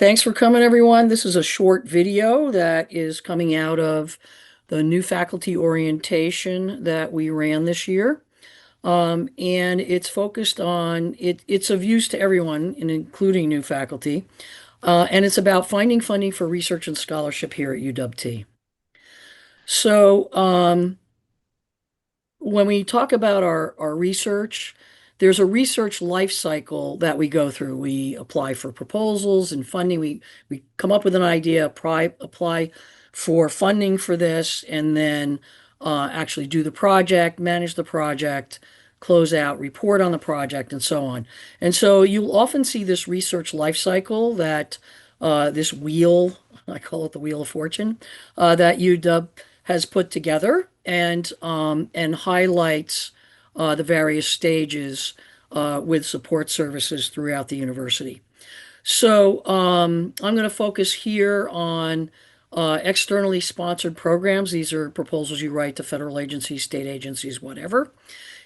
Thanks for coming, everyone. This is a short video that is coming out of the new faculty orientation that we ran this year. And it's focused on it's of use to everyone, and including new faculty. And it's about finding funding for research and scholarship here at UWT. So when we talk about our research, there's a research life cycle that we go through. We apply for proposals and funding. We come up with an idea, apply for funding for this, and then actually do the project, manage the project, close out, report on the project, and so on. And so you'll often see this research life cycle that this wheel, I call it the Wheel of Fortune, that UW has put together and highlights the various stages with support services throughout the university. So I'm going to focus here on externally sponsored programs. These are proposals you write to federal agencies, state agencies, whatever.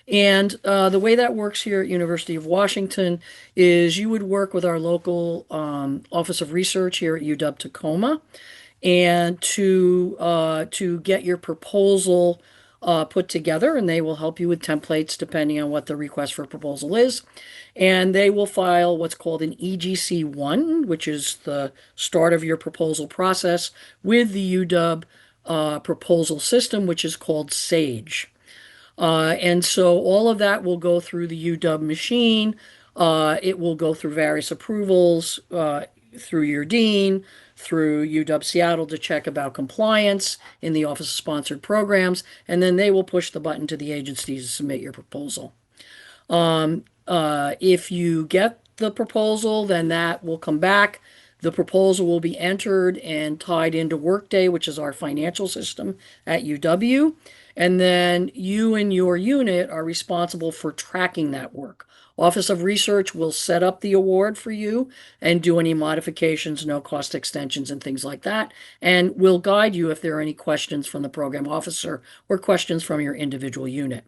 And the way that works here at University of Washington is you would work with our local Office of Research here at UW Tacoma and to get your proposal put together, and they will help you with templates depending on what the request for proposal is. And they will file what's called an EGC1, which is the start of your proposal process, with the UW proposal system, which is called SAGE. And so all of that will go through the UW machine. It will go through various approvals through your dean, through UW Seattle to check about compliance in the Office of Sponsored Programs, and then they will push the button to the agency to submit your proposal. If you get the proposal, then that will come back. The proposal will be entered and tied into Workday, which is our financial system at UW. And then you and your unit are responsible for tracking that work. Office of Research will set up the award for you and do any modifications, no cost extensions and things like that, and will guide you if there are any questions from the program officer or questions from your individual unit.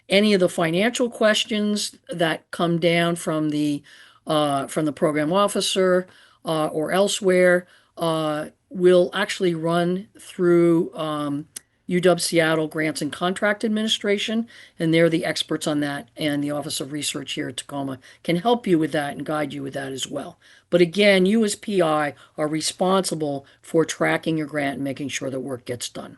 Any of the financial questions that come down from the program officer or elsewhere will actually run through UW Seattle Grants and Contract Administration, and they're the experts on that, and the Office of Research here at Tacoma can help you with that and guide you with that as well. But again, you as PI are responsible for tracking your grant and making sure the work gets done.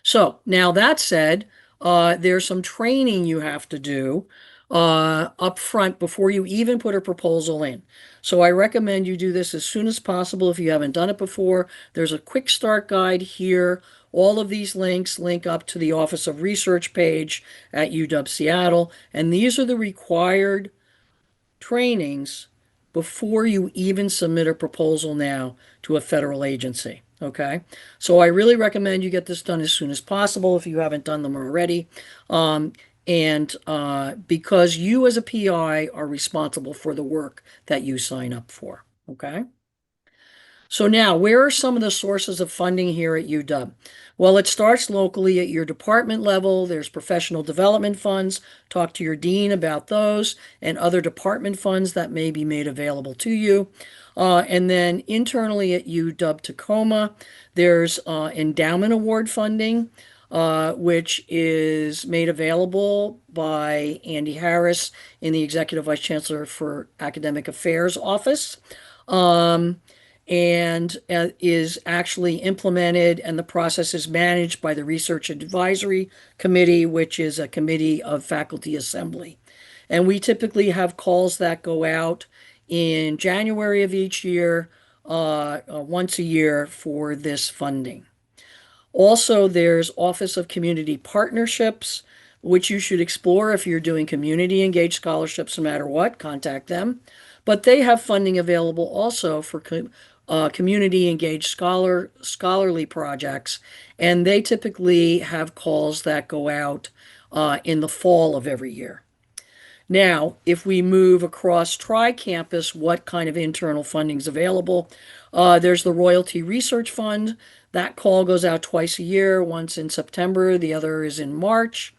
So now that said, there's some training you have to do up front before you even put a proposal in. So I recommend you do this as soon as possible if you haven't done it before. There's a quick start guide here. All of these links link up to the Office of Research page at UW Seattle, and these are the required trainings before you even submit a proposal now to a federal agency. Okay, so I really recommend you get this done as soon as possible if you haven't done them already. Because you as a PI are responsible for the work that you sign up for. Okay. So now, where are some of the sources of funding here at UW? Well, it starts locally at your department level. There's professional development funds. Talk to your dean about those and other department funds that may be made available to you. And then internally at UW Tacoma, there's endowment award funding, which is made available by Andy Harris in the Executive Vice Chancellor for Academic Affairs office. And is actually implemented, and the process is managed by the Research Advisory Committee, which is a committee of faculty assembly. And we typically have calls that go out in January of each year, once a year for this funding. Also, there's Office of Community Partnerships, which you should explore if you're doing community engaged scholarships, no matter what, contact them. But they have funding available also for community engaged scholarly projects, and they typically have calls that go out in the fall of every year. Now, if we move across tri-campus, what kind of internal funding is available? There's the Royalty Research Fund. That call goes out twice a year, once in September, the other is in March.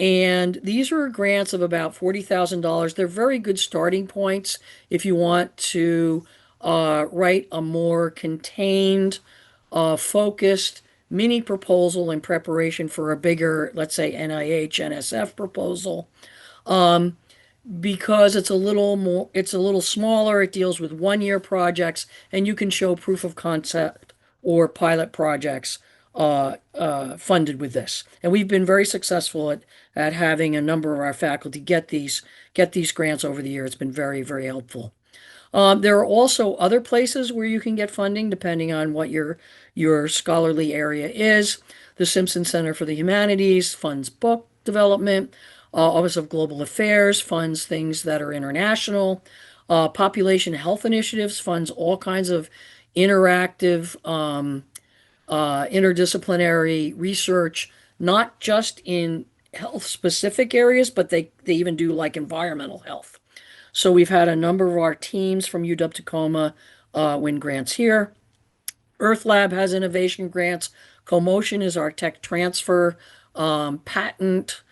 And these are grants of about $40,000. They're very good starting points if you want to write a more contained, focused mini proposal in preparation for a bigger, let's say, NIH, NSF proposal. Because it's a little smaller, it deals with 1 year projects, and you can show proof of concept or pilot projects funded with this. And we've been very successful at having a number of our faculty get these grants over the year. It's been very, very helpful. There are also other places where you can get funding depending on what your scholarly area is. The Simpson Center for the Humanities funds book development. Office of Global Affairs funds things that are international. Population Health Initiatives funds all kinds of interactive, interdisciplinary research, not just in health specific areas, but they even do like environmental health. So we've had a number of our teams from UW-Tacoma win grants here. Earth Lab has innovation grants. CoMotion is our tech transfer patent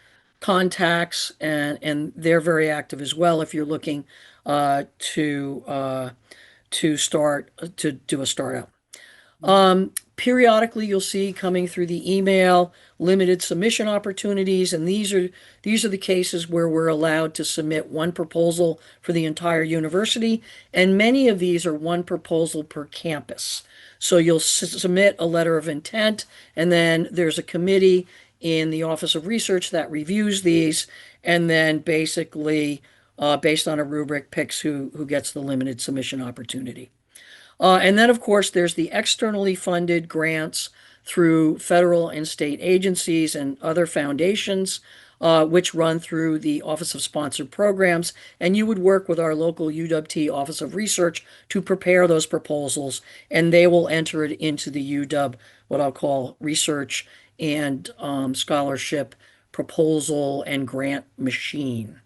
contacts, and they're very active as well if you're looking to start to do a startup. Periodically, you'll see coming through the email limited submission opportunities, and these are the cases where we're allowed to submit one proposal for the entire university, and many of these are one proposal per campus. So you'll submit a letter of intent, and then there's a committee in the Office of Research that reviews these, and then basically, based on a rubric, picks who gets the limited submission opportunity. And then, of course, there's the externally funded grants through federal and state agencies and other foundations, which run through the Office of Sponsored Programs. And you would work with our local UW Office of Research to prepare those proposals, and they will enter it into the UW, what I'll call research and scholarship proposal and grant machine.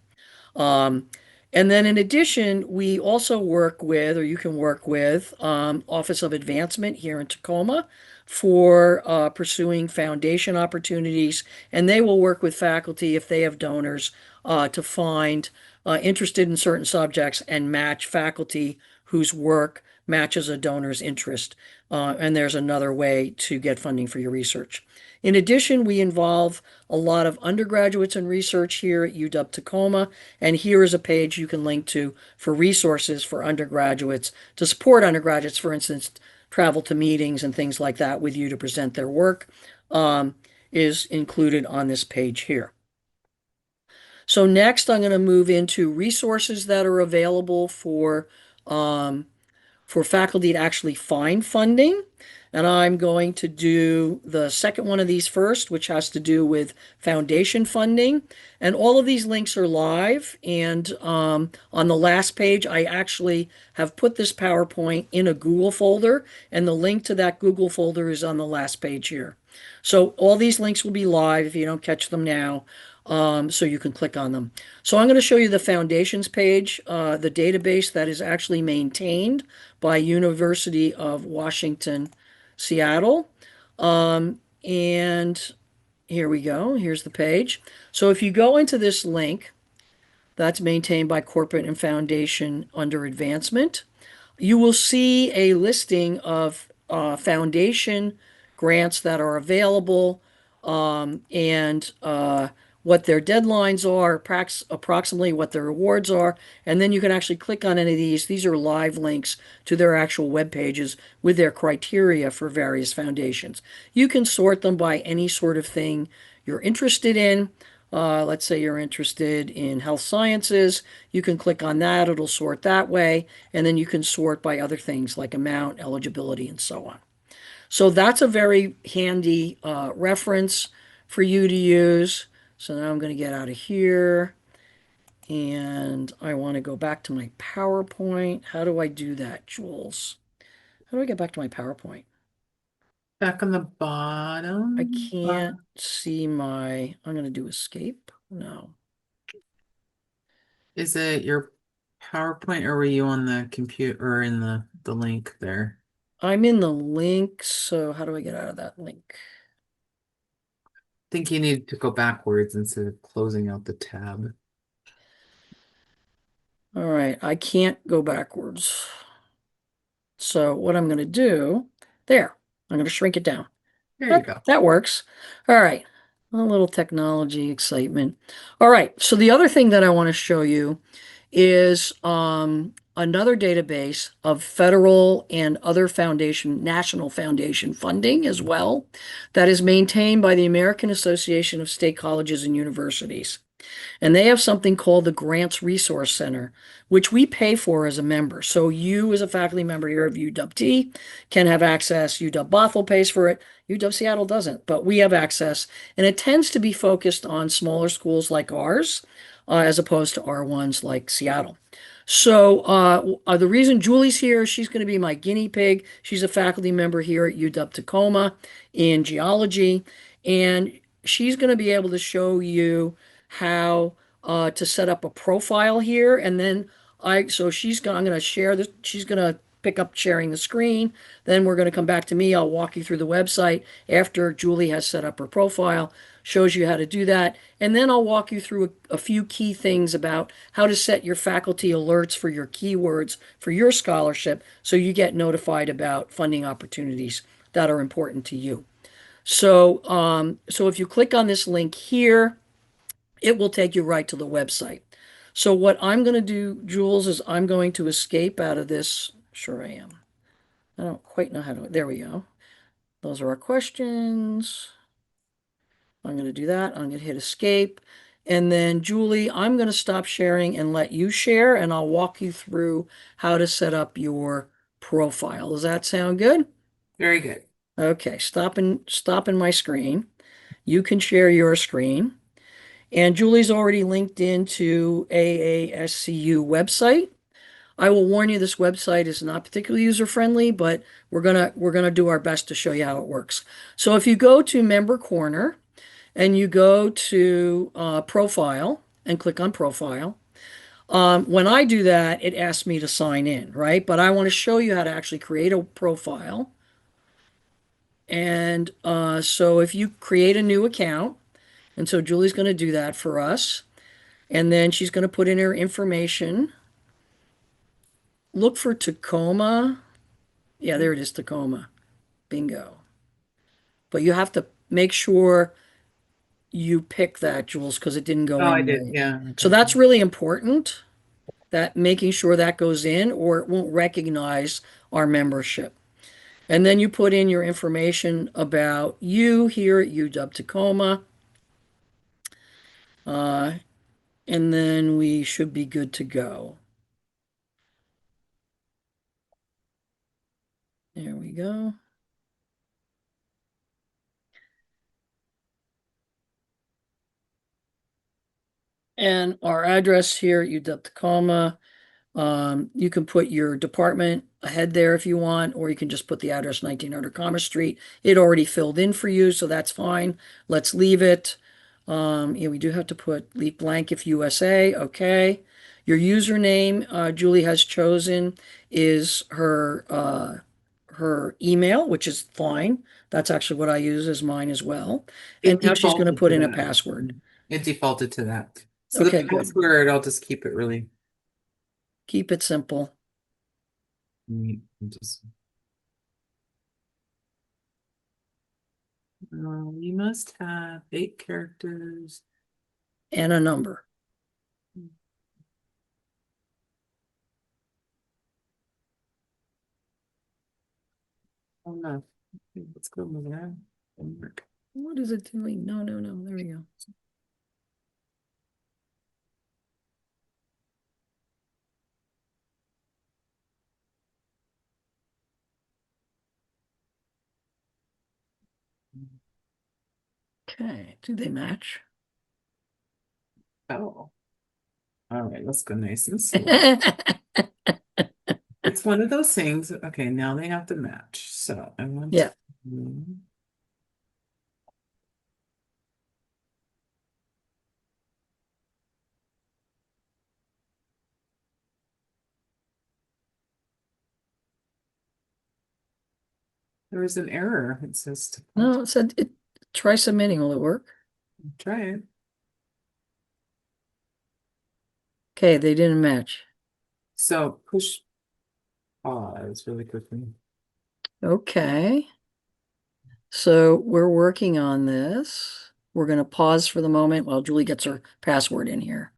Um, and then in addition, we also work with, or you can work with, Office of Advancement here in Tacoma for pursuing foundation opportunities. And they will work with faculty if they have donors to find interested in certain subjects and match faculty whose work matches a donor's interest. And there's another way to get funding for your research. In addition, we involve a lot of undergraduates in research here at UW-Tacoma, and here is a page you can link to for resources for undergraduates to support undergraduates, for instance, travel to meetings and things like that with you to present their work, is included on this page here. So next, I'm going to move into resources that are available for faculty to actually find funding. And I'm going to do the second one of these first, which has to do with foundation funding. And all of these links are live. And on the last page, I actually have put this PowerPoint in a Google folder, and the link to that Google folder is on the last page here. So all these links will be live if you don't catch them now. So you can click on them. So I'm going to show you the foundations page, the database that is actually maintained by University of Washington, Seattle. And here we go. Here's the page. So if you go into this link, that's maintained by Corporate and Foundation under Advancement, you will see a listing of foundation grants that are available, and what their deadlines are, approximately what their rewards are, and then you can actually click on any of these. These are live links to their actual web pages with their criteria for various foundations. You can sort them by any sort of thing you're interested in. Let's say you're interested in health sciences. You can click on that. It'll sort that way. And then you can sort by other things like amount, eligibility, and so on. So that's a very handy reference for you to use. So now I'm going to get out of here and I want to go back to my PowerPoint. How do I do that, Jules? How do I get back to my PowerPoint? Back on the I bottom. can't see I'm going to do escape. No. Is it your PowerPoint or were you on the computer or in the link there? I'm in the link, so how do I get out of that link? think you need to go backwards instead of closing out the tab. All right, I can't go backwards. So what I'm going to do, there, I'm going to shrink it down. There you That, go. that works. All right, a little technology excitement. All right, so the other thing that I want to show you is another database of federal and other foundation, national foundation funding as well, that is maintained by the American Association of State Colleges and Universities. And they have something called the Grants Resource Center, which we pay for as a member. So you, as a faculty member here of UW-T, can have access. UW-Bothell pays for it. UW-Seattle doesn't, but we have access. And it tends to be focused on smaller schools like ours, as opposed to R1s like Seattle. So the reason Julie's here, she's going to be my guinea pig. She's a faculty member here at UW-Tacoma in geology, and she's going to be able to show you how to set up a profile here. And then so I'm going to share this. She's going to pick up sharing the screen. Then we're going to come back to me. I'll walk you through the website after Julie has set up her profile, shows you how to do that. And then I'll walk you through a few key things about how to set your faculty alerts for your keywords for your scholarship so you get notified about funding opportunities that are important to you. So if you click on this link here, it will take you right to the website. So what I'm going to do, Jules, is I'm going to escape out of this. Sure I am. I don't quite know how to, there we go. Those are our questions. I'm going to do that. I'm going to hit escape. And then Julie, I'm going to stop sharing and let you share, and I'll walk you through how to set up your profile. Does that sound good? Very good. Okay, stopping my screen. You can share your screen. And Julie's already linked into AASCU website. I will warn you, this website is not particularly user-friendly, but we're gonna do our best to show you how it works. So if you go to Member Corner and you go to Profile and click on Profile, when I do that, it asks me to sign in, right? But I want to show you how to actually create a profile. And so if you create a new account, and so Julie's going to do that for us. And then she's going to put in her information. Look for Tacoma. Yeah, there it is, Tacoma. Bingo. But you have to make sure you pick that, Jules, because it didn't go Oh, I in did. right. Yeah. So Okay. that's really important, that making sure that goes in, or it won't recognize our membership. And then you put in your information about you here at UW Tacoma, uh, and then we should be good to go. There we go. And our address here at UW Tacoma. You can put your department ahead there if you want, or you can just put the address 1900 Commerce Street. It already filled in for you, so that's fine. Let's leave it. Yeah, we do have to leave blank if USA. Okay. Your username, Julie has chosen, is her email, which is fine. That's actually what I use as mine as well. And It now she's going to defaulted put to in a that. password. It defaulted to that. So the Okay, good. password, I'll just keep it really Keep it simple. neat. Just, you must have 8 characters. And a number. Oh no. Okay, let's go over there. Didn't work. What is it doing? No, no, no. There we go. Okay. Do they match? Oh. All right, let's go nice and slow. It's one of those things. Okay, now they have to match. So I want Yeah. to. There was an error. It says to No, it said try submitting. Will it work? Try it. Okay, they didn't match. So push pause really quickly. Okay, so we're working on this. We're going to pause for the moment while Julie gets her password in here.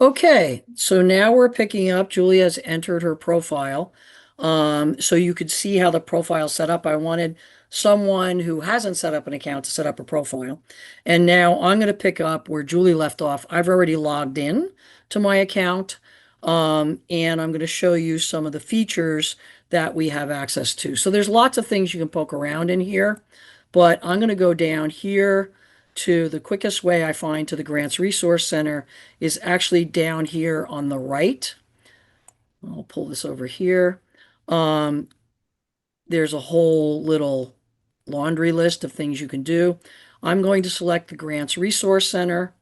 Okay, so now we're picking up. Julia's entered her profile. So you could see how the profile's set up. I wanted someone who hasn't set up an account to set up a profile. And now I'm going to pick up where Julie left off. I've already logged in to my account. And I'm going to show you some of the features that we have access to. So there's lots of things you can poke around in here, but I'm going to go down here to the quickest way I find to the Grants Resource Center is actually down here on the right. I'll pull this over here. Um, there's a whole little laundry list of things you can do. I'm going to select the Grants Resource Center,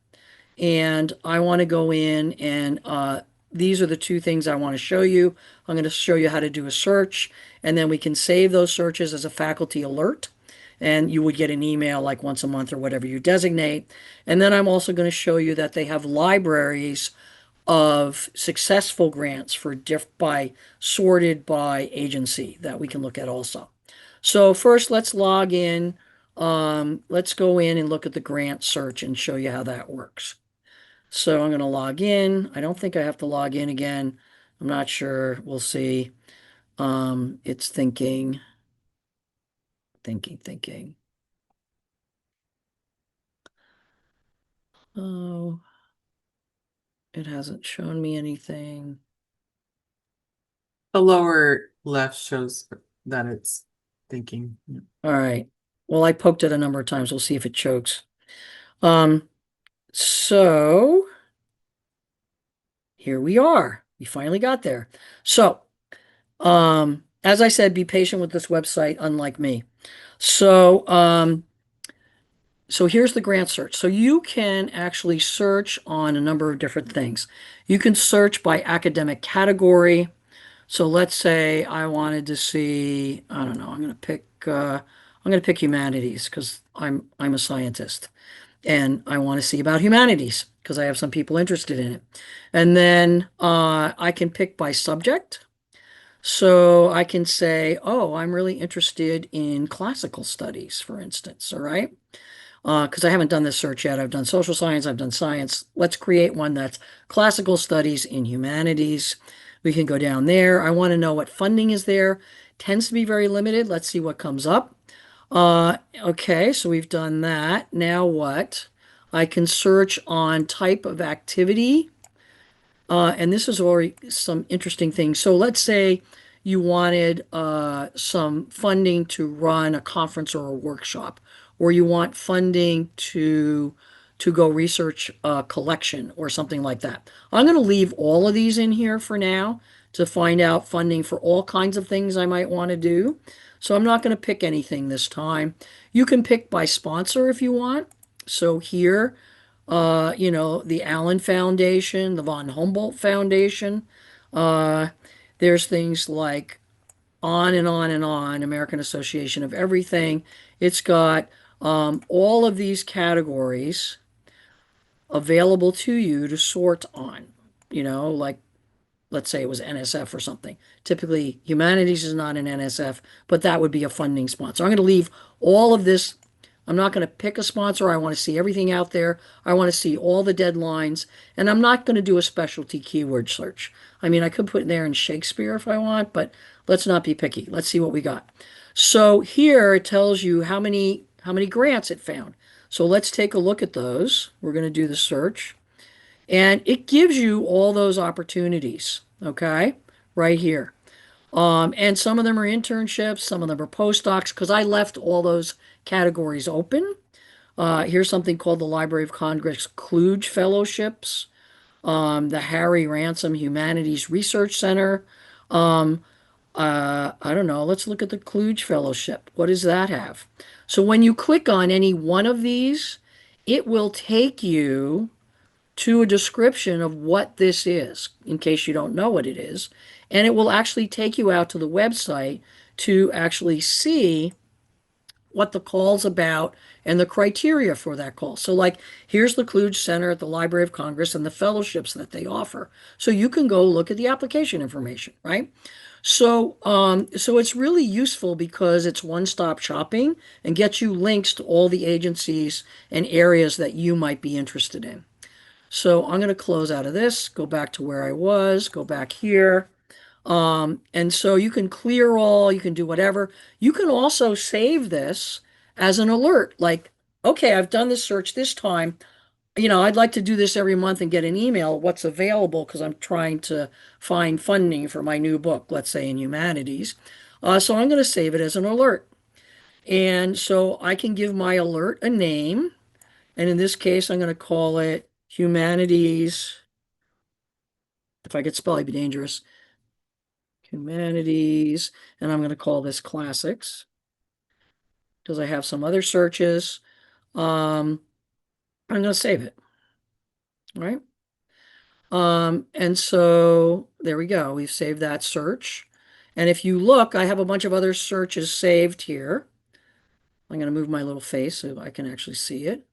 and I want to go in and these are the two things I want to show you. I'm going to show you how to do a search, and then we can save those searches as a faculty alert. And you would get an email like once a month or whatever you designate. And then I'm also going to show you that they have libraries of successful grants for by sorted by agency that we can look at also. So first, let's log in. Let's go in and look at the grant search and show you how that works. So I'm going to log in. I don't think I have to log in again. I'm not sure. We'll see. It's thinking. Oh, it hasn't shown me anything. The lower left shows that it's thinking. Yeah. All right. Well, I poked it a number of times. We'll see if it chokes. Um, so here we are. We finally got there. So, as I said, be patient with this website, unlike me. So, so here's the grant search. So you can actually search on a number of different things. You can search by academic category. So let's say I wanted to see, I don't know, I'm going to pick humanities because I'm a scientist and I want to see about humanities because I have some people interested in it. And then I can pick by subject. So I can say, oh, I'm really interested in classical studies, for instance. All right. Because I haven't done this search yet. I've done social science, I've done science. Let's create one that's classical studies in humanities. We can go down there. I want to know what funding is there. Tends to be very limited. Let's see what comes up. Okay, so we've done that. Now what? I can search on type of activity. And this is already some interesting things. So let's say you wanted some funding to run a conference or a workshop, or you want funding to go research a collection or something like that. I'm going to leave all of these in here for now to find out funding for all kinds of things I might want to do. So I'm not going to pick anything this time. You can pick by sponsor if you want. So here the Allen Foundation, the von Humboldt Foundation. Uh, there's things like on and on and on, American Association of Everything. It's got all of these categories available to you to sort on, like let's say it was NSF or something. Typically, humanities is not an NSF, but that would be a funding sponsor. I'm going to leave all of this. I'm not going to pick a sponsor. I want to see everything out there. I want to see all the deadlines, and I'm not going to do a specialty keyword search. I mean, I could put in there in Shakespeare if I want, but let's not be picky. Let's see what we got. So here it tells you how many grants it found. So let's take a look at those. We're going to do the search. And it gives you all those opportunities, okay, right here. And some of them are internships, some of them are postdocs, because I left all those categories open. Here's something called the Library of Congress Kluge Fellowships, the Harry Ransom Humanities Research Center. I don't know, let's look at the Kluge Fellowship. What does that have? So when you click on any one of these, it will take you to a description of what this is, in case you don't know what it is. And it will actually take you out to the website to actually see what the call's about and the criteria for that call. So like here's the Kluge Center at the Library of Congress and the fellowships that they offer. So you can go look at the application information, right? So it's really useful because it's one-stop shopping and gets you links to all the agencies and areas that you might be interested in. So I'm going to close out of this, go back to where I was, go back here. And so you can clear all, you can do whatever. You can also save this as an alert, like, okay, I've done this search this time. I'd like to do this every month and get an email what's available because I'm trying to find funding for my new book, let's say in humanities. So I'm going to save it as an alert. And so I can give my alert a name. And in this case, I'm going to call it humanities. If I could spell, it'd be dangerous. Humanities. And I'm going to call this classics because I have some other searches. I'm going to save it. All right. And so there we go. We've saved that search. And if you look, I have a bunch of other searches saved here. I'm going to move my little face so I can actually see it.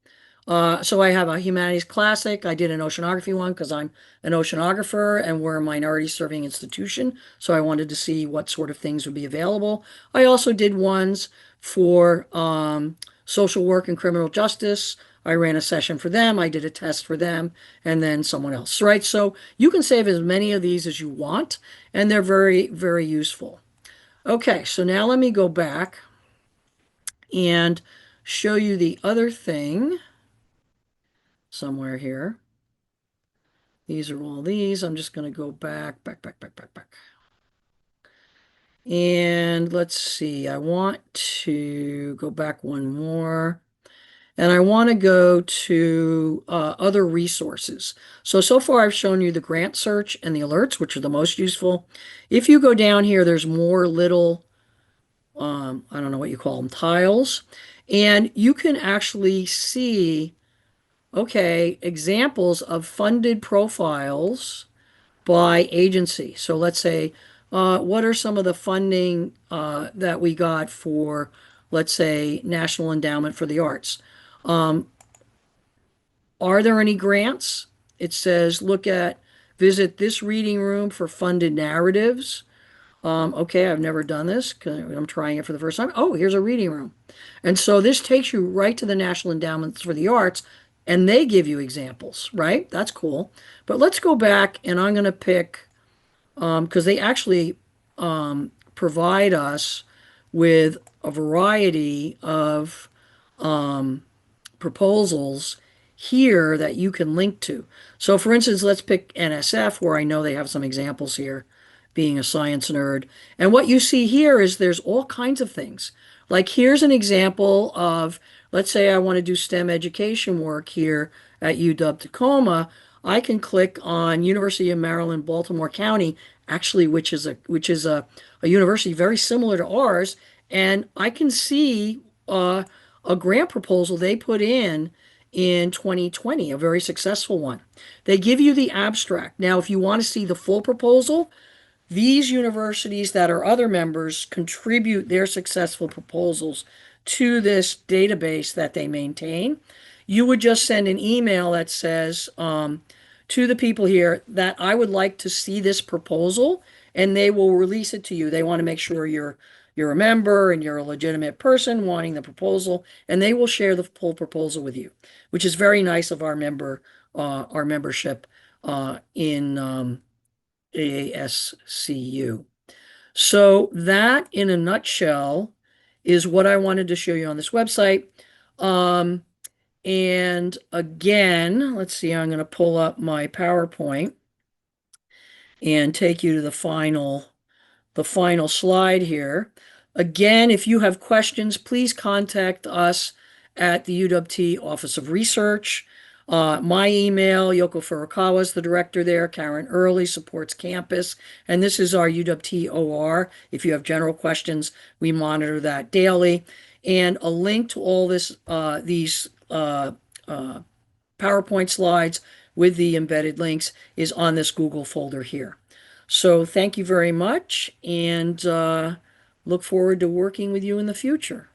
So I have a humanities classic. I did an oceanography one because I'm an oceanographer and we're a minority serving institution. So I wanted to see what sort of things would be available. I also did ones for social work and criminal justice. I ran a session for them. I did a test for them and then someone else, right? So you can save as many of these as you want and they're very, very useful. Okay, so now let me go back and show you the other thing somewhere here. These are all these. I'm just going to go back. And let's see, I want to go back one more. And I want to go to other resources. So far I've shown you the grant search and the alerts, which are the most useful. If you go down here, there's more little, I don't know what you call them, tiles. And you can actually see, okay, examples of funded profiles by agency. So let's say, what are some of the funding that we got for, let's say, National Endowment for the Arts? Are there any grants? It says, visit this reading room for funded narratives. Okay, I've never done this. I'm trying it for the first time. Oh, here's a reading room. And so this takes you right to the National Endowments for the Arts, and they give you examples, right? That's cool. But let's go back, and I'm going to pick, because they actually provide us with a variety of proposals here that you can link to. So for instance, let's pick NSF, where I know they have some examples here, being a science nerd. And what you see here is there's all kinds of things. Like here's an example of, let's say I want to do STEM education work here at UW Tacoma. I can click on University of Maryland, Baltimore County, actually, which is a university very similar to ours, and I can see a grant proposal they put in 2020, a very successful one. They give you the abstract. Now, if you want to see the full proposal, these universities that are other members contribute their successful proposals to this database that they maintain. You would just send an email that says to the people here that I would like to see this proposal, and they will release it to you. They want to make sure you're a member and you're a legitimate person wanting the proposal, and they will share the full proposal with you, which is very nice of our membership in AASCU. So that, in a nutshell, is what I wanted to show you on this website. And again, let's see, I'm going to pull up my PowerPoint and take you to the final slide here. Again, if you have questions, please contact us at the UWT Office of Research. My email, Yoko Furukawa is the director there. Karen Early supports campus. And this is our UWT OR. If you have general questions, we monitor that daily. And a link to all these PowerPoint slides with the embedded links is on this Google folder here. So thank you very much, and look forward to working with you in the future.